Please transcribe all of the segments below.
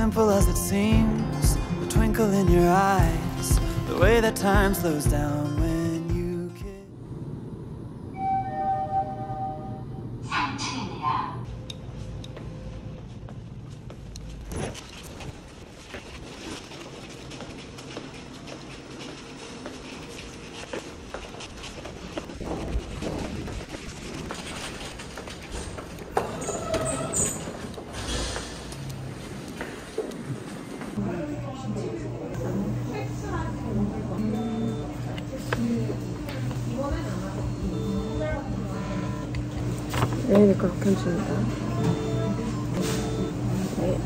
simple as it seems, the twinkle in your eyes, the way that time slows down when you kiss. 네, 그렇게 해줍니다. 네.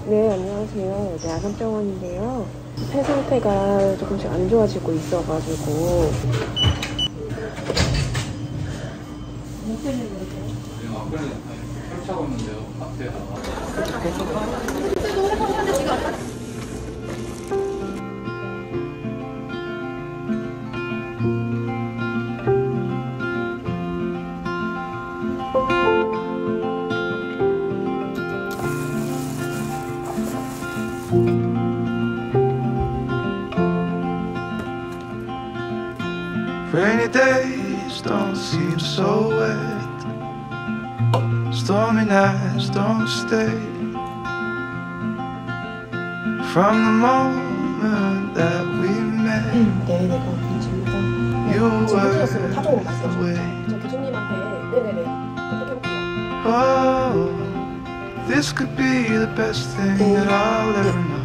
네, 안녕하세요. 여기 아산병원인데요. 폐 상태가 조금씩 안 좋아지고 있어가지고. 펼쳐고 있는데요. 앞에다가. Rainy days don't seem so wet. Stormy nights don't stay. From the moment that we met, 네네, 그렇습니다. you were 타종으로 갔어요. the way. 저 교수님한테 네네네 어떻게 해볼게요. Oh, this could be the best thing that I'll ever know.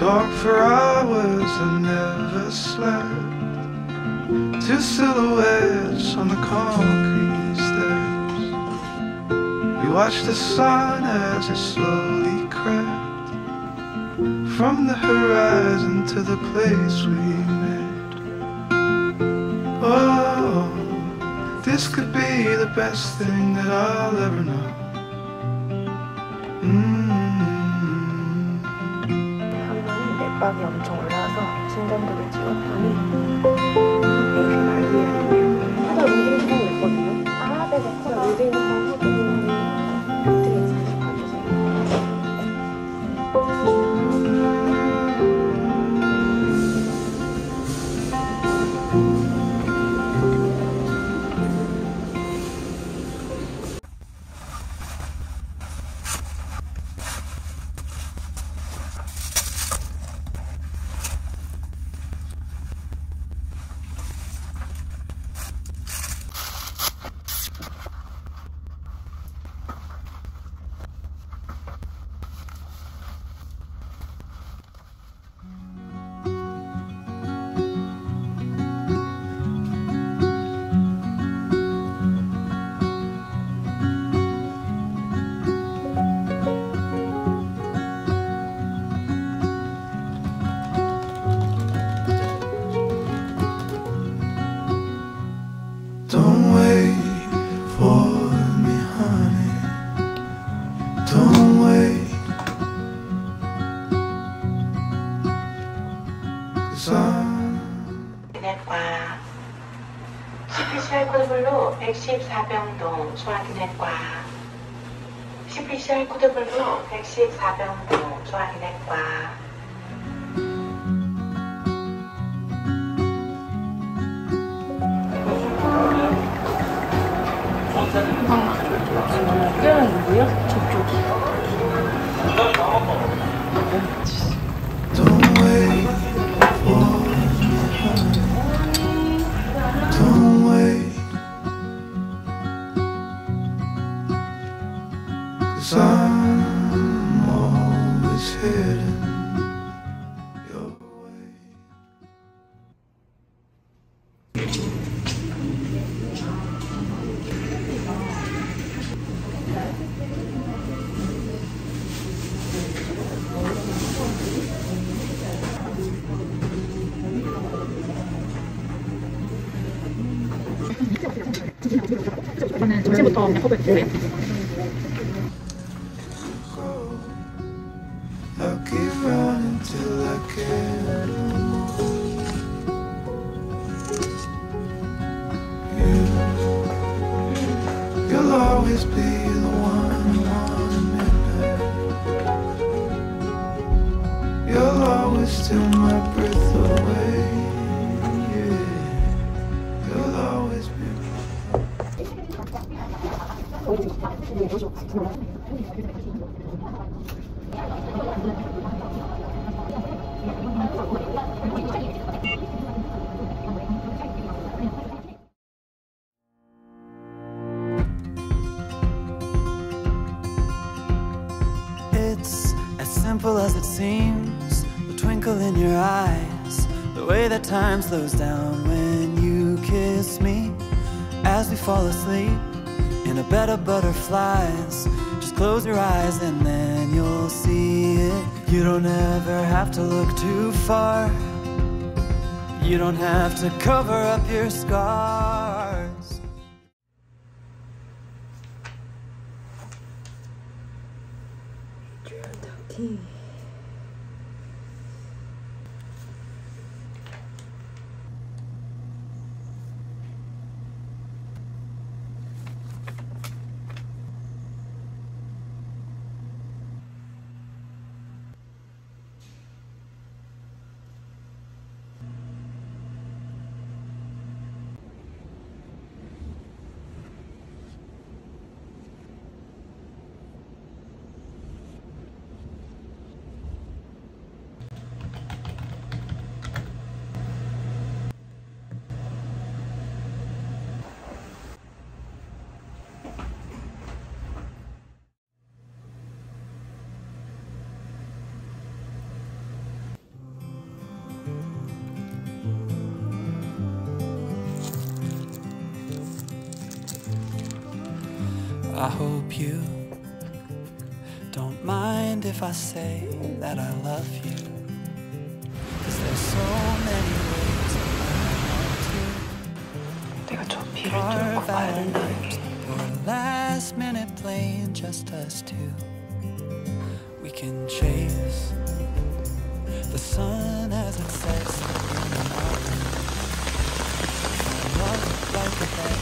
Talk for hours, I never slept. Two silhouettes on the concrete steps. We watched the sun as it slowly crept from the horizon to the place we met. Oh, this could be the best thing that I'll ever know. 맥박이 엄청 올라와서 진단도를 찍었더니 AFib 말기였네요. 하다 루딩 처음 냈거든요. 아, 네네. 루딩 처음 하고 루딩 다시 봐주세요. Don't wait for me, honey. Don't wait, 'cause 기내과 10PCR 코드블루 114병동 소화기내과 10PCR 코드블루 114병동 소화기내과 이거는 누구야? 저쪽. don't wait for me, honey. Don't wait, 'cause I'm always hidden. 그냥 포백 네. I'll keep running till I can't no more. You'll always be the one midnight. You'll always steal my breath away. Yeah. You'll always be. It's as simple as it seems, the twinkle in your eyes, the way that time slows down when you kiss me. As we fall asleep in a bed of butterflies, just close your eyes and then you'll see it. You don't ever have to look too far. You don't have to cover up your scars. I hope you don't mind if I say that I love you, 'cause there's so many ways 내가 저 비를 I want 뚫고 to 가야 carve 된다는 out 게 for a last minute plane, just us two. We can chase the sun as it sets in the mountain. Love like a bed,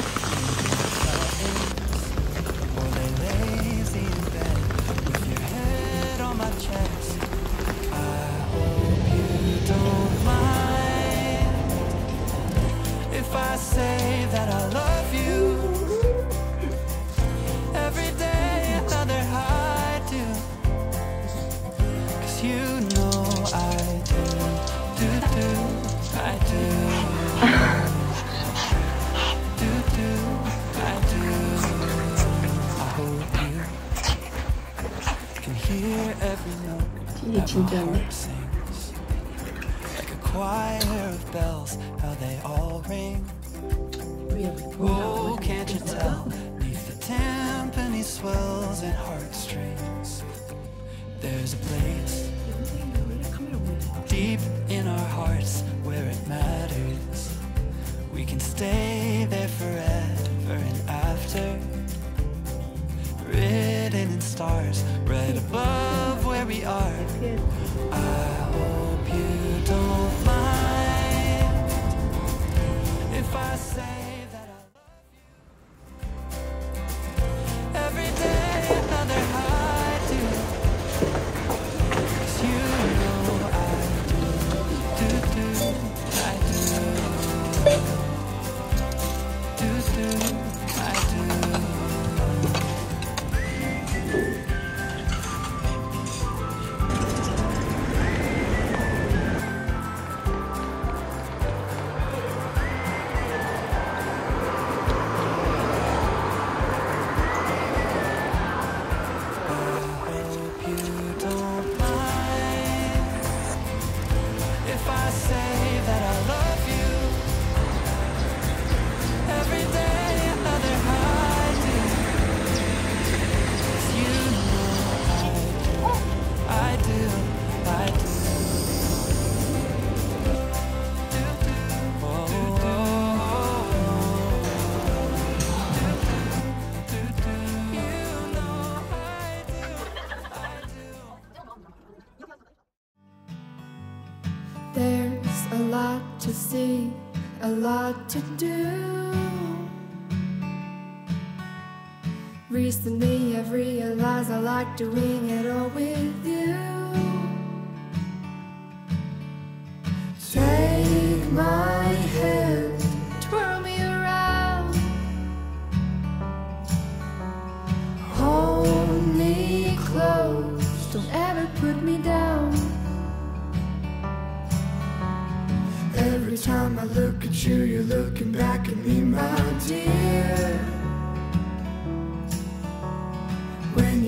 or lay lazy in bed with your head on my chest. I hope you don't mind if I say that I love you. Every day another high do, 'cause you know I do, I do. I do. I hope you can hear every note that my heart sings, like a choir of bells, how they all ring. Oh, can't you tell? Neath the timpani swells and heartstrings, there's a place deep in our hearts where it matters. We can stay there forever and after, written in stars right above where we are. I hope you don't mind if I say that I love you. Every day another high do, 'cause you know I do, I do. I do. lot to see, a lot to do. Recently I've realized I like doing it all with you. Take my hand, twirl me around, hold me close, don't ever put me down. Every time I look at you, you're looking back at me, my dear. When